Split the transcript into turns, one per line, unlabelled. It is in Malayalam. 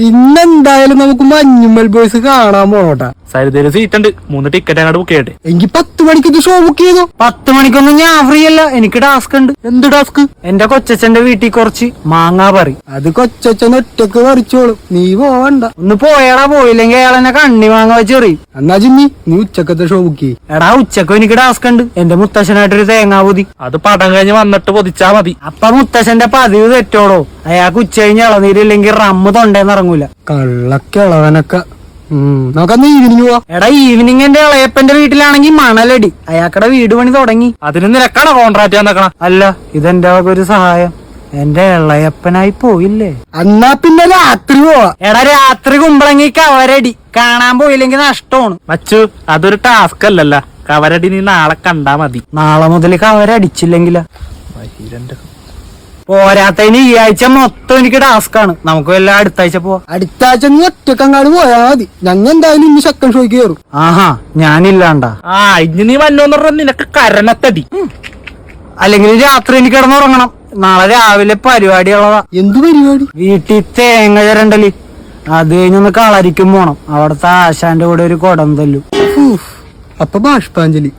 ഇന്നെന്തായാലും നമുക്ക് മഞ്ഞുമ്മൽ ബോയ്സ് കാണാൻ പോണോട്ടാ.
സരിതയില് സീറ്റ് ഉണ്ട്, 3 ടിക്കറ്റ് അങ്ങോട്ട് ബുക്ക് ചെയ്യട്ടെ.
എങ്കിൽ 10 മണിക്ക് ഇത് ഷോ ബുക്ക് ചെയ്തോ.
10 മണിക്കൊന്നും ഞാൻ ഫ്രീ അല്ല, എനിക്ക് ടാസ്ക് ഉണ്ട്.
എന്ത് ടാസ്ക്?
എന്റെ കൊച്ചച്ഛന്റെ വീട്ടിൽ കുറച്ച് മാങ്ങാ പറി.
അത് കൊച്ചച്ഛൻ ഒറ്റക്ക് പറിച്ചോളും, നീ പോവണ്ട.
ഒന്ന് പോയടാ, പോയില്ലെങ്കിൽ അയാൾ എന്നെ കണ്ണി മാങ്ങ വെച്ചെറിയും.
എന്നാ ജിമ്മി നീ ഉച്ചക്കത്തെ ഷോ ബുക്ക് ചെയ്യും.
എടാ ഉച്ചക്കും എനിക്ക് ടാസ്ക് ഉണ്ട്, എന്റെ മുത്തശ്ശനായിട്ടൊരു തേങ്ങാ പൊതി.
അത് പടം കഴിഞ്ഞ് വന്നിട്ട് പൊതിച്ചാ മതി.
അപ്പൊ മുത്തശ്ശന്റെ പതിവ് തെറ്റോടോ. അയാൾക്ക് ഉച്ച കഴിഞ്ഞ് ഇളനീരില്ലെങ്കിൽ റമ്മ് തൊണ്ടേന്ന് ഇറങ്ങൂല.
കള്ളക്കിളവനൊക്കെ. നമുക്കന്ന് ഈവനിങ് പോവാ.
എടാ ഈവനിങ് എന്റെ ഇളയപ്പന്റെ വീട്ടിലാണെങ്കിൽ മണലടി. അയാക്കടെ വീട് പണി തുടങ്ങി.
അതിന് നിനക്കാണോ കോൺട്രാക്ട് വന്നേക്കണം?
അല്ല, ഇതെന്റെ ഒരു സഹായം. എന്റെ ഇളയപ്പനായി പോയില്ലേ.
എന്നാ പിന്നെ രാത്രി പോവാ.
എടാ രാത്രി കുമ്പളങ്ങി കവരടി കാണാൻ പോയില്ലെങ്കിൽ നഷ്ടമാണ്.
മച്ചു, അതൊരു ടാസ്ക് അല്ലല്ല. കവരടി നീ നാളെ കണ്ടാ മതി.
നാളെ മുതൽ കവരടിച്ചില്ലെങ്കില പോരാത്തതിന് ഈ ആഴ്ച മൊത്തം എനിക്ക് ടാസ്ക് ആണ്. നമുക്ക് വല്ല അടുത്ത ആഴ്ച പോവാ.
അടുത്ത ആഴ്ച നീ ഒറ്റക്കങ്ങാട് പോയാ മതി. ഞങ്ങൾ എന്തായാലും ഇന്ന് സെക്കൻഡ് ഷോയ്ക്ക് കയറും.
ആഹാ, ഞാനില്ലാണ്ടാ.
ഇനി നീ വല്ലോന്ന് പറഞ്ഞ നിനക്ക് കരണത്തടി.
അല്ലെങ്കിൽ രാത്രി എനിക്ക് കിടന്നുറങ്ങണം. നാളെ രാവിലെ പരിപാടിയുള്ളതാ.
എന്ത് പരിപാടി?
വീട്ടിൽ തേങ്ങ ചരണ്ടല്. അത് കഴിഞ്ഞൊന്ന് കളരിക്കും പോണം. അവിടുത്തെ ആശാന്റെ കൂടെ ഒരു കുടം തല്ലും.
അപ്പൊ ബാഷ്പാഞ്ജലി.